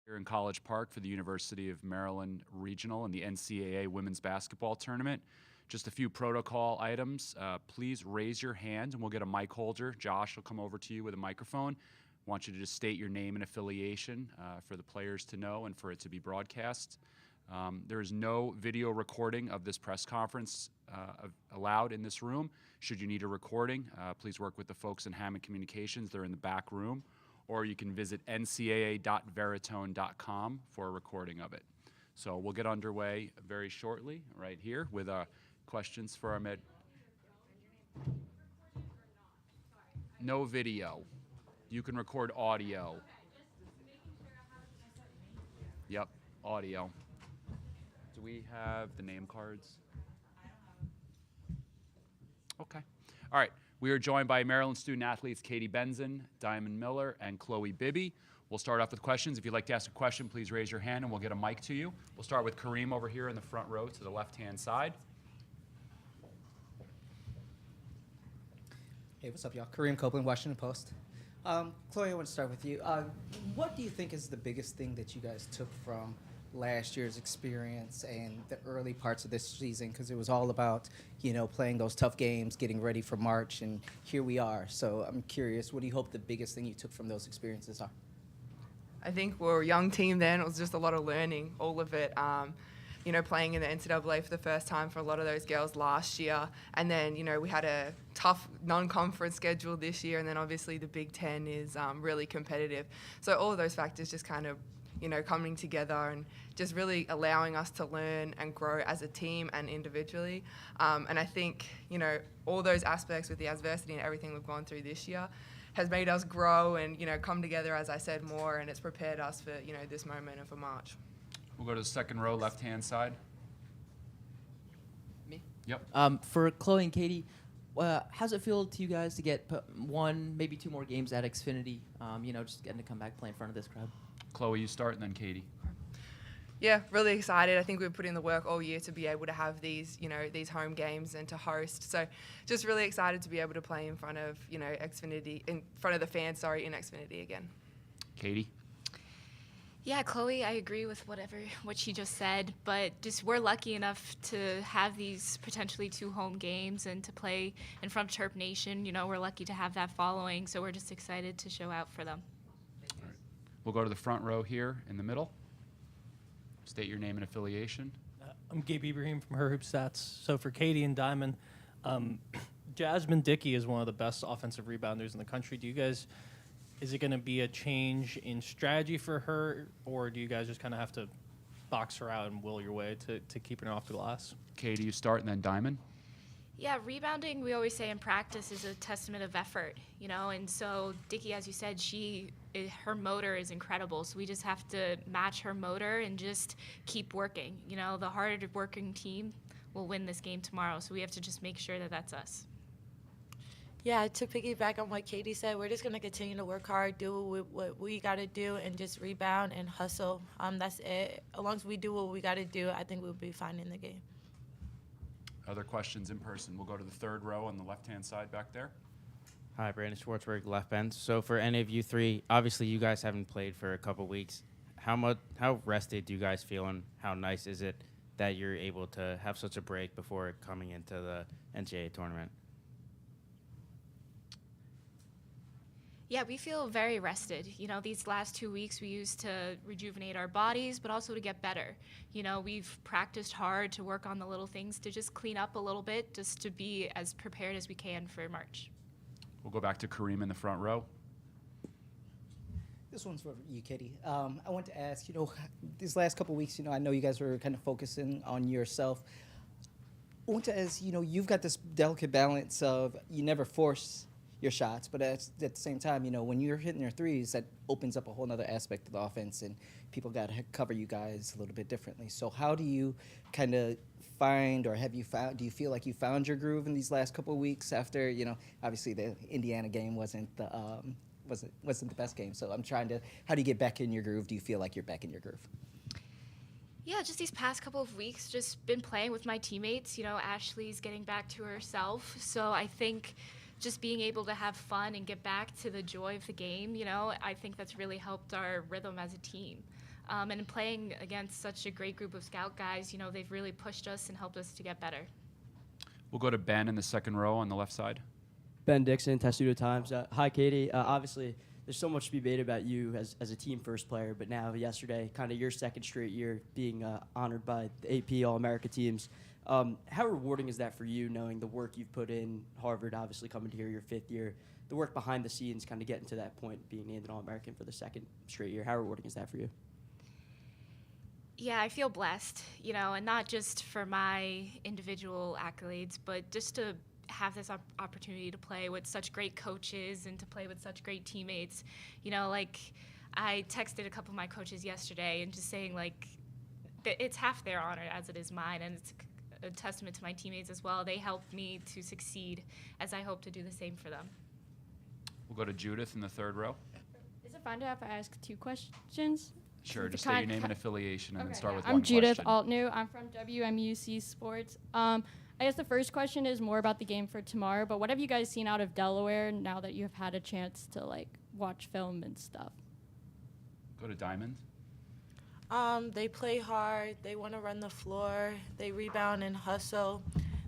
Here in College Park for the University of Maryland Regional and the NCAA Women's Basketball Tournament. Just a few protocol items. Please raise your hand and we'll get a mic holder. Josh will come over to you with a microphone. I want you to just state your name and affiliation for the players to know and for it to be broadcast. There is no video recording of this press conference allowed in this room. Should you need a recording, please work with the folks in Hammond Communications. They're in the back room. Or you can visit ncaa.veritone.com for a recording of it. So we'll get underway very shortly right here with questions for our No video. You can record audio. Yep, audio. Do we have the name cards? Okay. All right. We are joined by Maryland student athletes Katie Benson, Diamond Miller, and Chloe Bibby. We'll start off with questions. If you'd like to ask a question, please raise your hand and we'll get a mic to you. We'll start with Kareem over here in the front row to the left-hand side. Hey, what's up, y'all? Kareem Copeland, Washington Post. Chloe, I want to start with you. What do you think is the biggest thing that you guys took from last year's experience and the early parts of this season? Because it was all about, playing those tough games, getting ready for March, and here we are. So I'm curious, what do you hope the biggest thing you took from those experiences are? I think we were a young team then. It was just a lot of learning, all of it. Playing in the NCAA for the first time for a lot of those girls last year. And then, we had a tough non-conference schedule this year. And then obviously the Big Ten is really competitive. So all of those factors just kind of, coming together and just really allowing us to learn and grow as a team and individually. And I think, all those aspects with the adversity and everything we've gone through this year has made us grow and, come together, as I said, more. And it's prepared us for, this moment and for March. We'll go to the second row, left-hand side. Me? Yep. For Chloe and Katie, how's it feel to you guys to get one, maybe two more games at Xfinity? Just getting to come back play in front of this crowd. Chloe, you start, and then Katie. Yeah, really excited. I think we've put in the work all year to be able to have these, these home games and to host. So just really excited to be able to play in front of, Xfinity, in front of the fans, in Xfinity again. Katie? Yeah, Chloe, I agree with what she just said, but just we're lucky enough to have these potentially two home games and to play in front of Terp Nation. We're lucky to have that following, so we're just excited to show out for them. All right. We'll go to the front row here in the middle. State your name and affiliation. I'm Gabe Ibrahim from Her Hoop Stats. So for Katie and Diamond, Jasmine Dickey is one of the best offensive rebounders in the country. Is it going to be a change in strategy for her, or do you guys just kind of have to box her out and will your way to keeping her off the glass? Katie, you start, and then Diamond. Yeah, rebounding, we always say in practice, is a testament of effort, and so Dickey, as you said, her motor is incredible, so we just have to match her motor and just keep working. The harder working team will win this game tomorrow, so we have to just make sure that that's us. Yeah, to piggyback on what Katie said, we're just going to continue to work hard, do what we got to do, and just rebound and hustle. That's it. As long as we do what we got to do, I think we'll be fine in the game. Other questions in person? We'll go to the third row on the left-hand side back there. Hi, Brandon Schwartzberg, left bench. So for any of you three, obviously you guys haven't played for a couple weeks. How rested do you guys feel, and how nice is it that you're able to have such a break before coming into the NCAA tournament? Yeah, we feel very rested. These last 2 weeks we used to rejuvenate our bodies, but also to get better. We've practiced hard to work on the little things to just clean up a little bit, just to be as prepared as we can for March. We'll go back to Kareem in the front row. This one's for you, Katie. I want to ask, these last couple of weeks, I know you guys were kind of focusing on yourself. I want to ask, you've got this delicate balance of you never force your shots, but at the same time, when you're hitting your threes, that opens up a whole other aspect of the offense, and people got to cover you guys a little bit differently. So how do you kind of find, or do you feel like you found your groove in these last couple of weeks after, obviously the Indiana game wasn't the best game. So how do you get back in your groove? Do you feel like you're back in your groove? Yeah, just these past couple of weeks, just been playing with my teammates. Ashley's getting back to herself, so I think just being able to have fun and get back to the joy of the game, I think that's really helped our rhythm as a team. And playing against such a great group of scout guys, you know, they've really pushed us and helped us to get better. We'll go to Ben in the second row on the left side. Ben Dixon, Testudo Times. Hi, Katie. Obviously, there's so much to be made about you as a team first player, but now yesterday, kind of your second straight year being honored by the AP All-America teams. How rewarding is that for you, knowing the work you've put in, Harvard obviously coming to here your fifth year, the work behind the scenes, kind of getting to that point, being named an All-American for the second straight year? How rewarding is that for you? Yeah, I feel blessed, you know, and not just for my individual accolades, but just to have this opportunity to play with such great coaches and to play with such great teammates. You know, like I texted a couple of my coaches yesterday and just saying like it's half their honor as it is mine, and it's a testament to my teammates as well. They helped me to succeed, as I hope to do the same for them. We'll go to Judith in the third row. Is it fine to have I ask 2 questions? Sure, The just state your kind- name and affiliation and then start with I'm one Judith question. Altnew. I'm from WMUC Sports. I guess the first question is more about the game for tomorrow, but what have you guys seen out of Delaware now that you've had a chance to like watch film and stuff? Go to Diamond. They play hard. They want to run the floor. They rebound and hustle.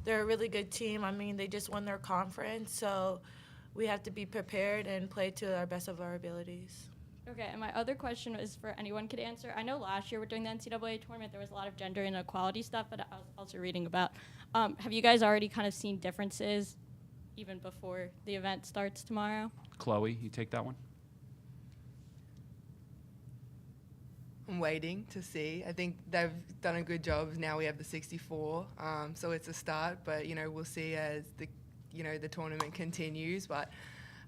They're a really good team. I mean, they just won their conference, so we have to be prepared and play to our best of our abilities. Okay, and my other question is for anyone could answer. I know last year during the NCAA tournament there was a lot of gender inequality stuff, but I was also reading about. Have you guys already kind of seen differences even before the event starts tomorrow? Chloe, you take that one. I'm waiting to see. I think they've done a good job. Now we have the 64, so it's a start. But you know, we'll see as the tournament continues. But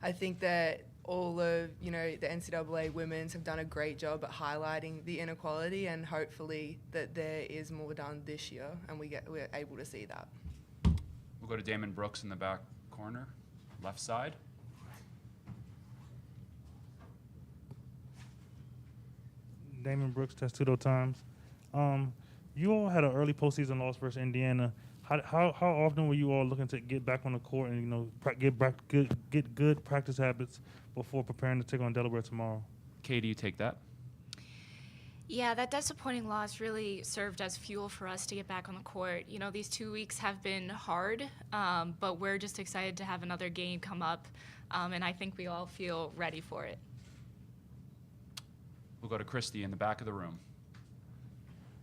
I think that all of the NCAA women's have done a great job at highlighting the inequality, and hopefully that there is more done this year, and we're able to see that. We'll go to Damon Brooks in the back corner, left side. Damon Brooks, Testudo Times. You all had an early postseason loss versus Indiana. How often were you all looking to get back on the court and get good practice habits before preparing to take on Delaware tomorrow? Katie, you take that. Yeah, that disappointing loss really served as fuel for us to get back on the court. You know, these 2 weeks have been hard, but we're just excited to have another game come up, and I think we all feel ready for it. We'll go to Christy in the back of the room.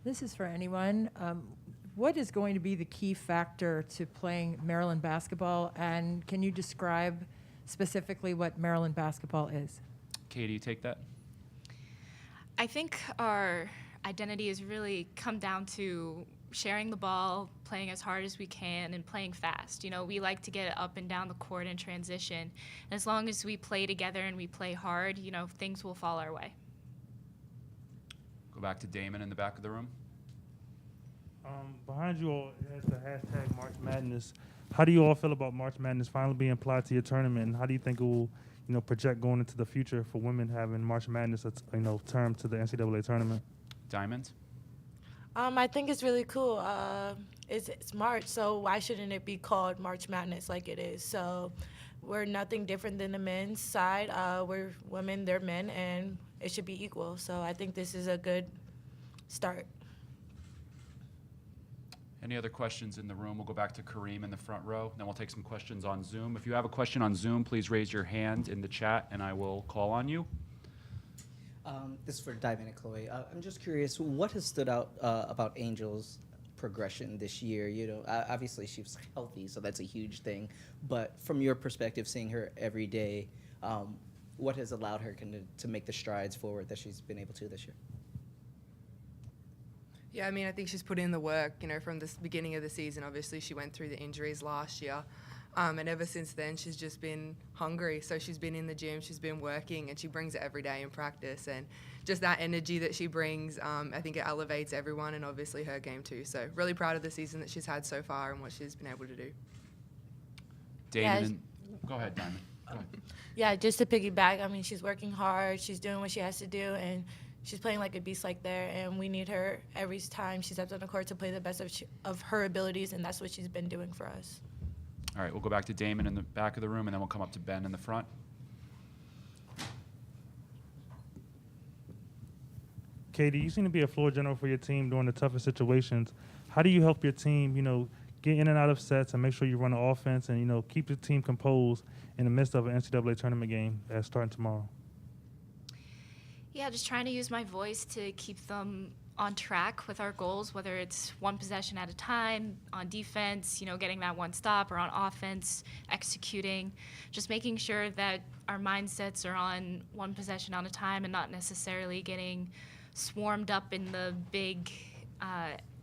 This is for anyone. What is going to be the key factor to playing Maryland basketball, and can you describe specifically what Maryland basketball is? Katie, you take that. I think our identity has really come down to sharing the ball, playing as hard as we can, and playing fast. You know, we like to get up and down the court in transition. And as long as we play together and we play hard, you know, things will fall our way. Go back to Damon in the back of the room. Behind you all is the hashtag March Madness. How do you all feel about March Madness finally being applied to your tournament, and how do you think it will, project going into the future for women having March Madness, term to the NCAA tournament? Diamond. I think it's really cool. It's March, so why shouldn't it be called March Madness like it is? So we're nothing different than the men's side. We're women, they're men, and it should be equal. So I think this is a good start. Any other questions in the room? We'll go back to Kareem in the front row. Then we'll take some questions on Zoom. If you have a question on Zoom, please raise your hand in the chat, and I will call on you. This is for Diamond and Chloe. I'm just curious, what has stood out about Angel's progression this year? You know, obviously she was healthy, so that's a huge thing. But from your perspective, seeing her every day, what has allowed her to make the strides forward that she's been able to this year? Yeah, I mean, I think she's put in the work, from the beginning of the season. Obviously, she went through the injuries last year. And ever since then, she's just been hungry. So she's been in the gym, she's been working, and she brings it every day in practice. And just that energy that she brings, I think it elevates everyone, and obviously her game too. So really proud of the season that she's had so far and what she's been able to do. Damon, go ahead, Diamond. Go ahead. Yeah, just to piggyback, I mean, she's working hard, she's doing what she has to do, and she's playing like a beast like there, and we need her every time she steps on the court to play the best of her abilities, and that's what she's been doing for us. All right, we'll go back to Damon in the back of the room, and then we'll come up to Ben in the front. Katie, you seem to be a floor general for your team during the toughest situations. How do you help your team, get in and out of sets and make sure you run the offense and, keep the team composed in the midst of an NCAA tournament game that's starting tomorrow? Yeah, just trying to use my voice to keep them on track with our goals, whether it's one possession at a time on defense, getting that one stop, or on offense, executing, just making sure that our mindsets are on one possession at a time and not necessarily getting swarmed up in the big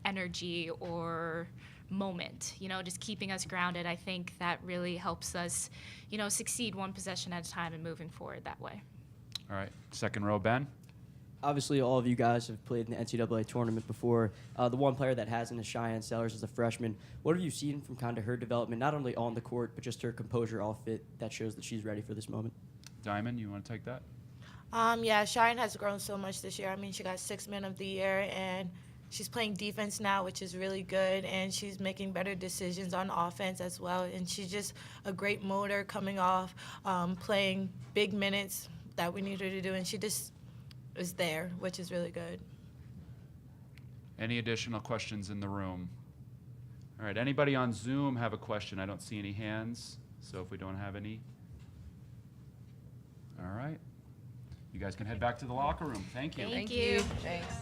energy or moment, just keeping us grounded. I think that really helps us, succeed one possession at a time and moving forward that way. All right, second row, Ben. Obviously, all of you guys have played in the NCAA tournament before. The one player that hasn't is Cheyenne Sellers as a freshman. What have you seen from kind of her development, not only on the court, but just her composure off it that shows that she's ready for this moment? Diamond, you want to take that? Yeah, Cheyenne has grown so much this year. I mean, she got 6 Men of the Year, and she's playing defense now, which is really good, and she's making better decisions on offense as well. And she's just a great motor coming off, playing big minutes that we need her to do, and she just is there, which is really good. Any additional questions in the room? All right, anybody on Zoom have a question? I don't see any hands, so if we don't have any. All right. You guys can head back to the locker room. Thank you. Thank you. Thanks.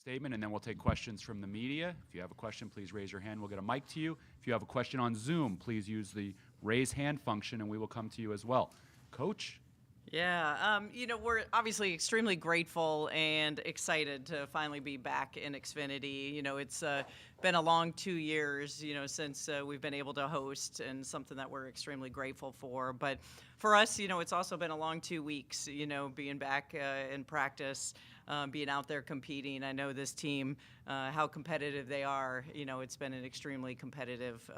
statement, and then we'll take questions from the media. If you have a question, please raise your hand. We'll get a mic to you. If you have a question on Zoom, please use the raise hand function, and we will come to you as well. Coach? Yeah, we're obviously extremely grateful and excited to finally be back in Xfinity. It's been a long 2 years, since we've been able to host, and something that we're extremely grateful for. But for us, it's also been a long 2 weeks, being back in practice, being out there competing. I know this team, how competitive they are. It's been an extremely competitive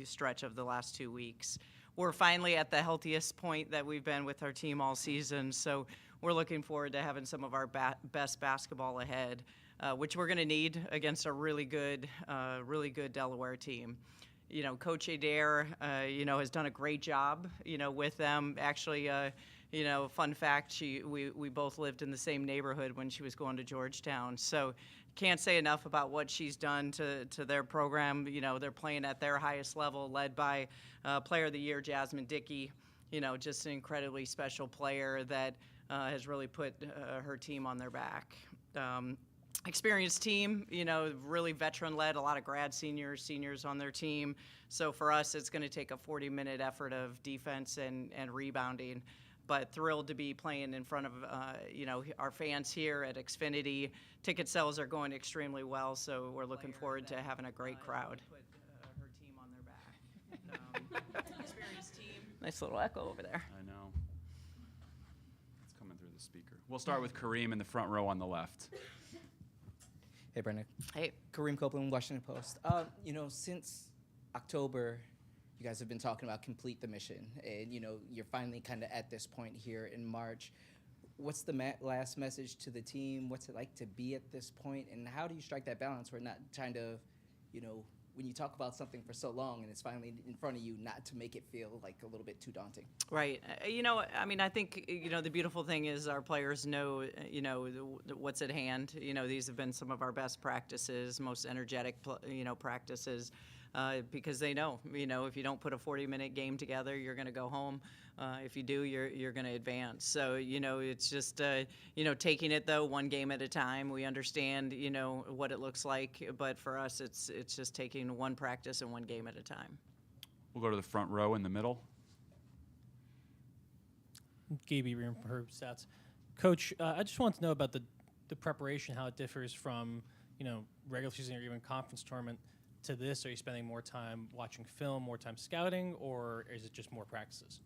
stretch of the last 2 weeks. We're finally at the healthiest point that we've been with our team all season, so we're looking forward to having some of our best basketball ahead, which we're going to need against a really good Delaware team. Coach Adair, has done a great job, with them. Actually, fun fact, we both lived in the same neighborhood when she was going to Georgetown, so can't say enough about what she's done to their program. They're playing at their highest level, led by Player of the Year Jasmine Dickey. Just an incredibly special player that has really put her team on their back. Experienced team, really veteran-led, a lot of grad seniors on their team. So for us, it's going to take a 40-minute effort of defense and rebounding. But thrilled to be playing in front of, our fans here at Xfinity. Ticket sales are going extremely well, so we're looking forward to having a great crowd. Put her team on their back. Experienced team. Nice little echo over there. I know. It's coming through the speaker. We'll start with Kareem in the front row on the left. Hey, Brendan. Hey. Kareem Copeland, Washington Post. Since October, you guys have been talking about complete the mission, and you're finally kind of at this point here in March. What's the last message to the team? What's it like to be at this point, and how do you strike that balance where not trying to, when you talk about something for so long and it's finally in front of you, not to make it feel like a little bit too daunting? Right. I think, the beautiful thing is our players know, what's at hand. These have been some of our best practices, most energetic, practices. Because they know, if you don't put a 40-minute game together, you're going to go home. If you do, you're going to advance. So, it's just, taking it, though, one game at a time. We understand, what it looks like. But for us, it's just taking one practice and one game at a time. We'll go to the front row in the middle. Gaby Ream from Herb Stats. Coach, I just want to know about the preparation, how it differs from, regular season or even conference tournament to this. Are you spending more time watching film, more time scouting, or is it just more practices?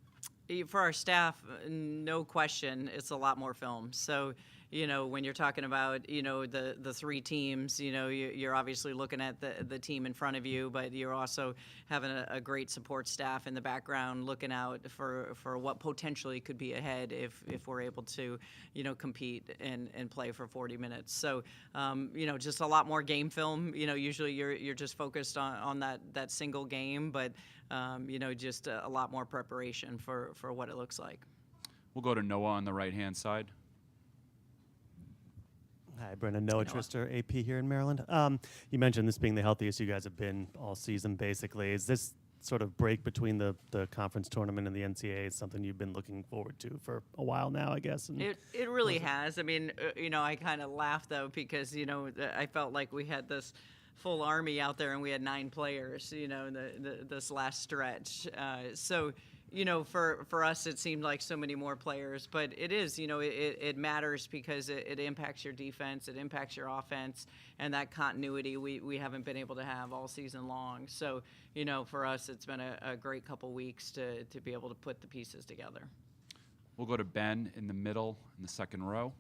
For our staff, no question, it's a lot more film. So, when you're talking about, the three teams, you're obviously looking at the team in front of you, but you're also having a great support staff in the background looking out for what potentially could be ahead if we're able to, compete and play for 40 minutes. So, just a lot more game film. Usually you're just focused on that single game, but, just a lot more preparation for what it looks like. We'll go to Noah on the right-hand side. Hi, Brendan. Noah Trister, AP here in Maryland. You mentioned this being the healthiest you guys have been all season, basically. Is this sort of break between the conference tournament and the NCAA something you've been looking forward to for a while now, I guess? And it really has. I mean, I kind of laugh, though, because, I felt like we had this full army out there and we had 9 players, this last stretch. So, for us, it seemed like so many more players, but it is, it matters because it impacts your defense, it impacts your offense, and that continuity we haven't been able to have all season long. So, for us, it's been a great couple weeks to be able to put the pieces together. We'll go to Ben in the middle in the second row.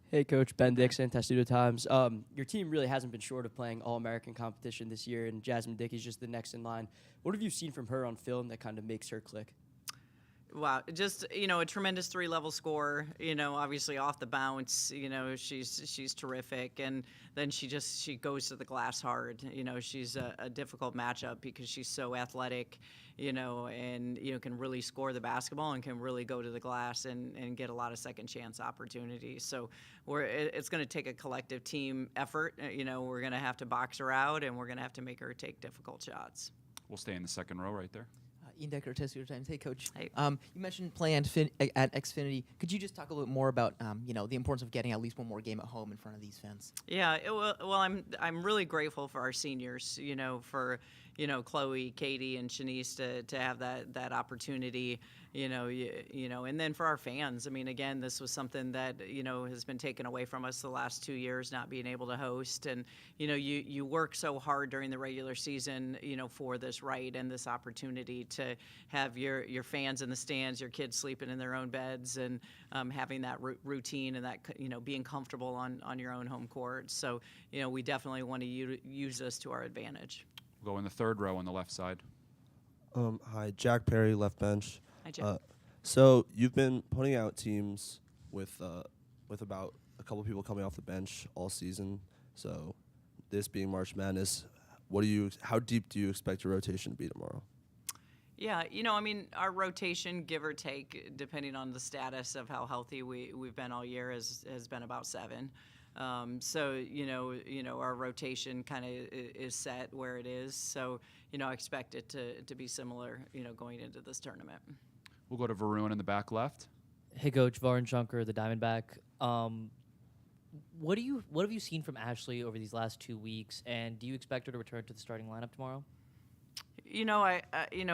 Hey, Coach. Ben Dixon, Testudo Times. Your team really hasn't been short of playing All-American competition this year, and Jasmine Dickey's just the next in line. What have you seen from her on film that kind of makes her click? Wow, just, a tremendous 3-level scorer, obviously off the bounce, she's terrific. And then she goes to the glass hard. She's a difficult matchup because she's so athletic, and, can really score the basketball and can really go to the glass and get a lot of second chance opportunities. So it's going to take a collective team effort. We're going to have to box her out and we're going to have to make her take difficult shots. We'll stay in the second row right there. Ian Decker, Testudo Times. Hey, Coach. Hey. You mentioned playing at Xfinity. Could you just talk a little bit more about, the importance of getting at least one more game at home in front of these fans? Yeah, I'm really grateful for our seniors, for Chloe, Katie, and Shanice to have that opportunity, and then for our fans. I mean, again, this was something that has been taken away from us the last 2 years, not being able to host, and you work so hard during the regular season, for this right and this opportunity to have your fans in the stands, your kids sleeping in their own beds, and having that routine and that being comfortable on your own home court. So we definitely want to use this to our advantage. We'll go in the third row on the left side. Hi, Jack Perry, left bench. Hi, Jack. So you've been putting out teams with about a couple people coming off the bench all season. So this being March Madness, how deep do you expect your rotation to be tomorrow? Yeah, our rotation, give or take, depending on the status of how healthy we've been all year, has been about 7. So our rotation kind of is set where it is. So I expect it to be similar going into this tournament. We'll go to Varun in the back left. Hey, Coach, Varun Shankar, the Diamondback. What have you seen from Ashley over these last 2 weeks, and do you expect her to return to the starting lineup tomorrow?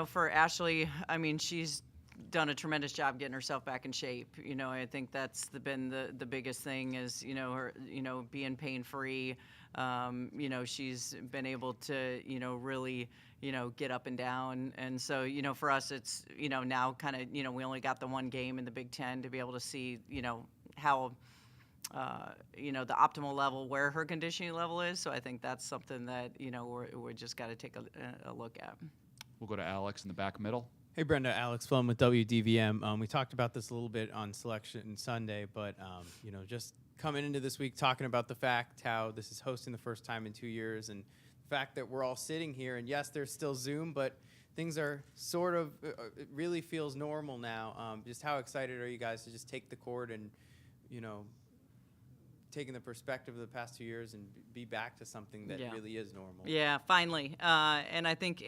For Ashley, I mean, she's done a tremendous job getting herself back in shape. I think that's been the biggest thing is, her, being pain-free. She's been able to, really, get up and down. And so, for us, it's, now kind of, we only got the one game in the Big Ten to be able to see, how, the optimal level, where her conditioning level is. So I think that's something that, we're just got to take a look at. We'll go to Alex in the back middle. Hey, Brenda, Alex Flum with WDVM. We talked about this a little bit on Selection Sunday, but, just coming into this week talking about the fact how this is hosting the first time in 2 years and the fact that we're all sitting here, and yes, there's still Zoom, but things are sort of, it really feels normal now. Just how excited are you guys to just take the court and, taking the perspective of the past 2 years and be back to something that really is normal? Yeah, finally. And I think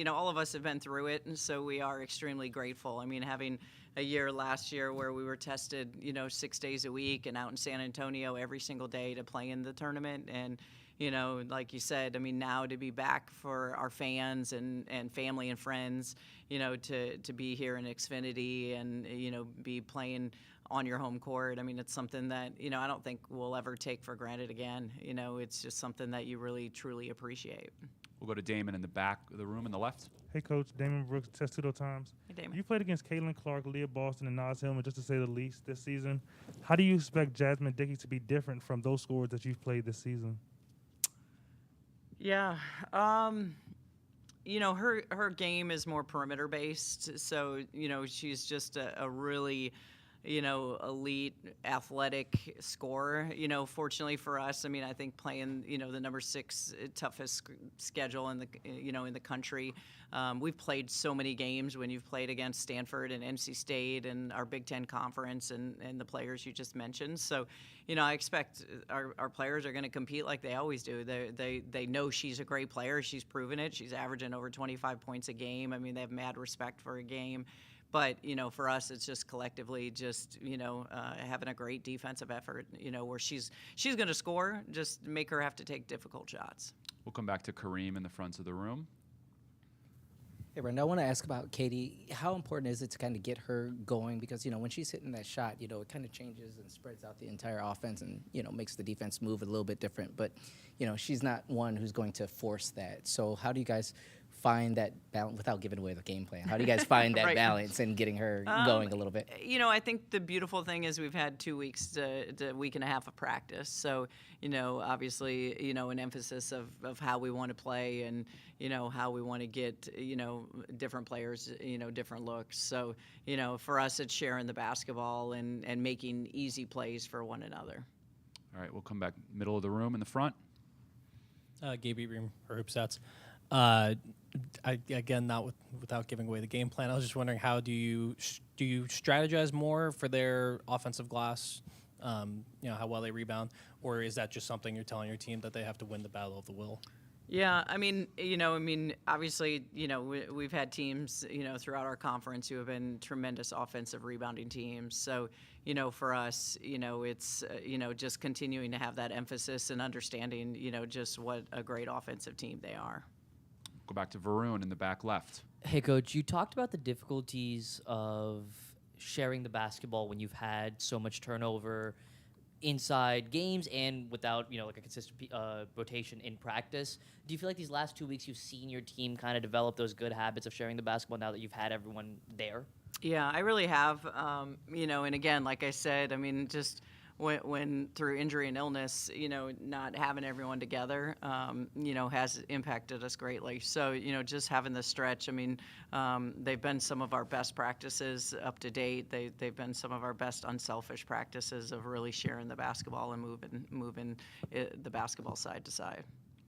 all of us have been through it, and so we are extremely grateful. I mean, having a year last year where we were tested, 6 days a week and out in San Antonio every single day to play in the tournament. And, like you said, I mean, now to be back for our fans and family and friends, to be here in Xfinity and, be playing on your home court. I mean, it's something that, I don't think we'll ever take for granted again. It's just something that you really, truly appreciate. We'll go to Damon in the back of the room on the left. Hey, Coach. Damon Brooks, Testudo Times. Hey, Damon. You played against Caitlin Clark, Leah Boston, and Naz Hillman, just to say the least, this season. How do you expect Jasmine Dickey to be different from those scores that you've played this season? Yeah. Her game is more perimeter based. So, she's just a really, elite athletic scorer. Fortunately for us, I mean, I think playing, the number 6 toughest schedule in the, in the country. We've played so many games when you've played against Stanford and NC State and our Big Ten conference and the players you just mentioned. So, I expect our players are going to compete like they always do. They know she's a great player. She's proven it. She's averaging over 25 points a game. I mean, they have mad respect for a game. But, for us, it's just collectively just, having a great defensive effort, where she's going to score, just make her have to take difficult shots. We'll come back to Kareem in the front of the room. Hey, Brenda, I want to ask about Katie. How important is it to kind of get her going? Because, when she's hitting that shot, it kind of changes and spreads out the entire offense and, makes the defense move a little bit different. But, she's not one who's going to force that. So how do you guys find that balance without giving away the game plan? How do you guys find that Right. balance and getting her going a little bit? I think the beautiful thing is we've had 2 weeks to week and a half of practice. So, obviously, an emphasis of how we want to play and, how we want to get, different players, different looks. So, for us, it's sharing the basketball and making easy plays for one another. All right, we'll come back middle of the room in the front. Gabe Ebrahim, or Hoopstats. Again, not without giving away the game plan. I was just wondering, how do you strategize more for their offensive glass? How well they rebound, or is that just something you're telling your team that they have to win the battle of the will? Yeah, I mean, obviously, we've had teams, throughout our conference who have been tremendous offensive rebounding teams. So, for us, it's, just continuing to have that emphasis and understanding, just what a great offensive team they are. Go back to Varun in the back left. Hey, Coach, you talked about the difficulties of sharing the basketball when you've had so much turnover inside games and without, like a consistent rotation in practice. Do you feel like these last 2 weeks you've seen your team kind of develop those good habits of sharing the basketball now that you've had everyone there? Yeah, I really have. And again, like I said, just when through injury and illness, not having everyone together, has impacted us greatly. So, just having this stretch, they've been some of our best practices up to date. They've been some of our best unselfish practices of really sharing the basketball and moving the basketball side to side.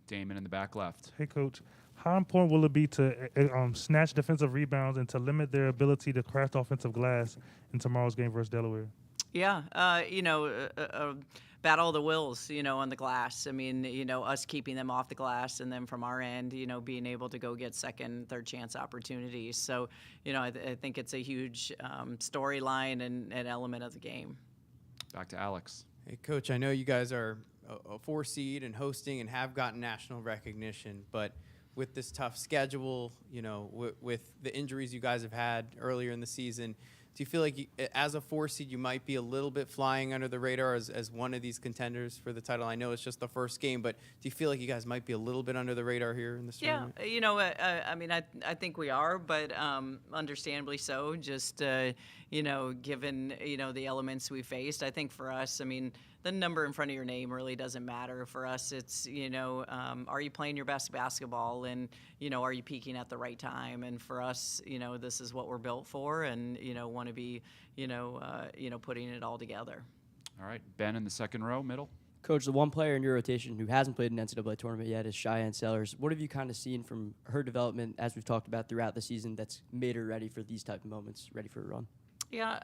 Damon in the back left. Hey, Coach. How important will it be to snatch defensive rebounds and to limit their ability to craft offensive glass in tomorrow's game versus Delaware? Yeah, battle of the wills, on the glass. Us keeping them off the glass, and then from our end, being able to go get second, third chance opportunities. So, I think it's a huge storyline and an element of the game. Back to Alex. Hey, Coach, I know you guys are a 4 seed and hosting and have gotten national recognition, but with this tough schedule, with the injuries you guys have had earlier in the season, do you feel like as a 4 seed you might be a little bit flying under the radar as one of these contenders for the title? I know it's just the first game, but do you feel like you guys might be a little bit under the radar here in this tournament? Yeah, I think we are, but understandably so, just, given, the elements we faced. I think for us, the number in front of your name really doesn't matter. For us, it's, are you playing your best basketball, and, are you peaking at the right time? And for us, this is what we're built for, and, want to be, putting it all together. All right, Ben in the second row, middle. Coach, the one player in your rotation who hasn't played an NCAA tournament yet is Cheyenne Sellers. What have you kind of seen from her development, as we've talked about throughout the season, that's made her ready for these type of moments, ready for a run? Yeah,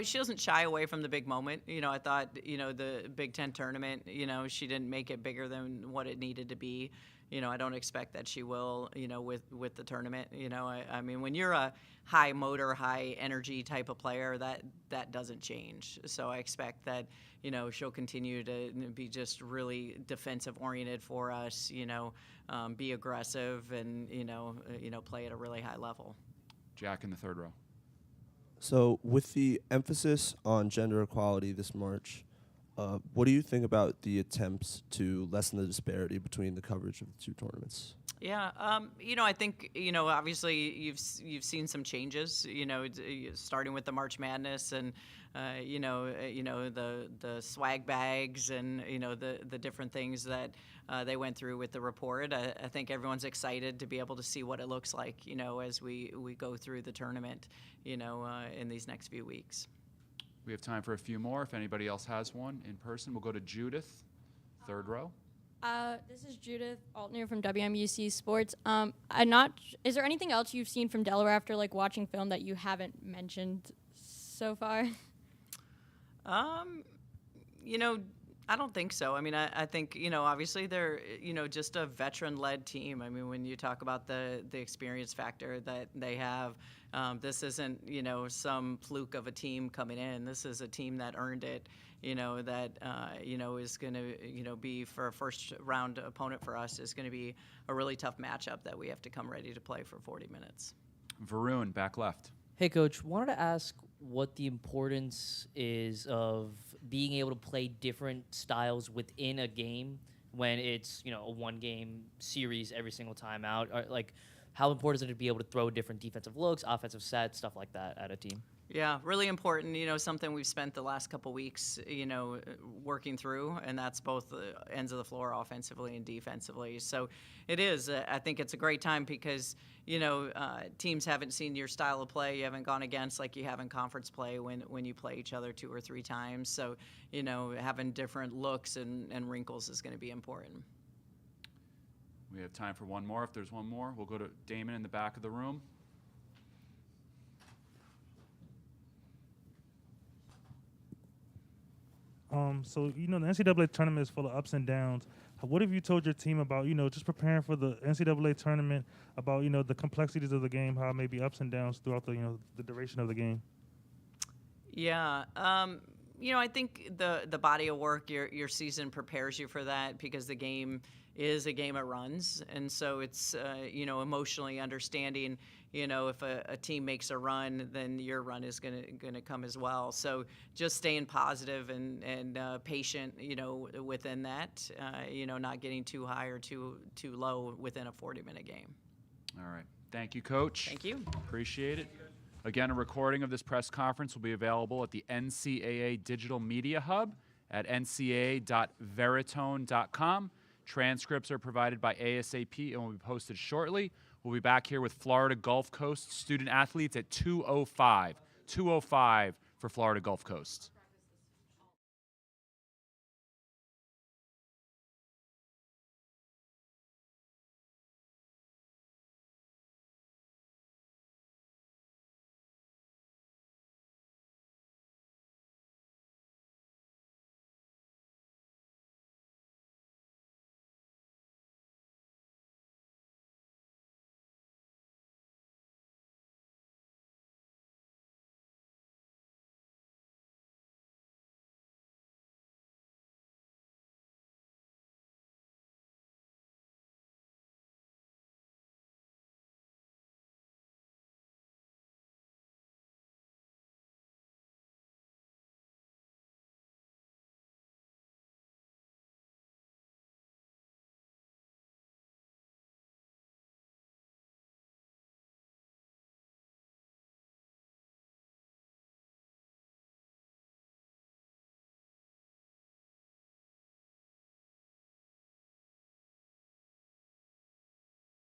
she doesn't shy away from the big moment. I thought, the Big Ten tournament, she didn't make it bigger than what it needed to be. I don't expect that she will, with the tournament. When you're a high motor, high energy type of player, that doesn't change. So I expect that, she'll continue to be just really defensive oriented for us, be aggressive and, play at a really high level. Jack in the third row. So, with the emphasis on gender equality this March, what do you think about the attempts to lessen the disparity between the coverage of the two tournaments? Yeah, I think, obviously you've seen some changes, starting with the March Madness and, the swag bags and, the different things that they went through with the report. I think everyone's excited to be able to see what it looks like, as we go through the tournament, in these next few weeks. We have time for a few more. If anybody else has one in person, we'll go to Judith, third row. This is Judith Altner from WMUC Sports. Is there anything else you've seen from Delaware after watching film that you haven't mentioned so far? I don't think so. I think, obviously they're, just a veteran-led team. When you talk about the experience factor that they have, this isn't, some fluke of a team coming in. This is a team that earned it, that, is going to, be for a first-round opponent for us is going to be a really tough matchup that we have to come ready to play for 40 minutes. Varun, back left. Hey, Coach, wanted to ask what the importance is of being able to play different styles within a game when it's, a one-game series every single time out. How important is it to be able to throw different defensive looks, offensive sets, stuff like that at a team? Yeah, really important. Something we've spent the last couple weeks, working through, and that's both ends of the floor, offensively and defensively. So it is. I think it's a great time because, teams haven't seen your style of play. You haven't gone against like you have in conference play when you play each other 2 or 3 times. So, having different looks and wrinkles is going to be important. We have time for one more. If there's one more, we'll go to Damon in the back of the room. So the NCAA tournament is full of ups and downs. What have you told your team about just preparing for the NCAA tournament? About the complexities of the game, how it may be ups and downs throughout the duration of the game. Yeah. I think the body of work, your season prepares you for that because the game is a game of runs, and so it's emotionally understanding. If a team makes a run, then your run is gonna come as well. So just staying positive and patient, within that, not getting too high or too low within a 40-minute game. All right. Thank you, Coach. Thank you. Appreciate it. Again, a recording of this press conference will be available at the NCAA Digital Media Hub at ncaa.veritone.com. Transcripts are provided by ASAP and will be posted shortly. We'll be back here with Florida Gulf Coast student athletes at 2:05. 2:05 for Florida Gulf Coast.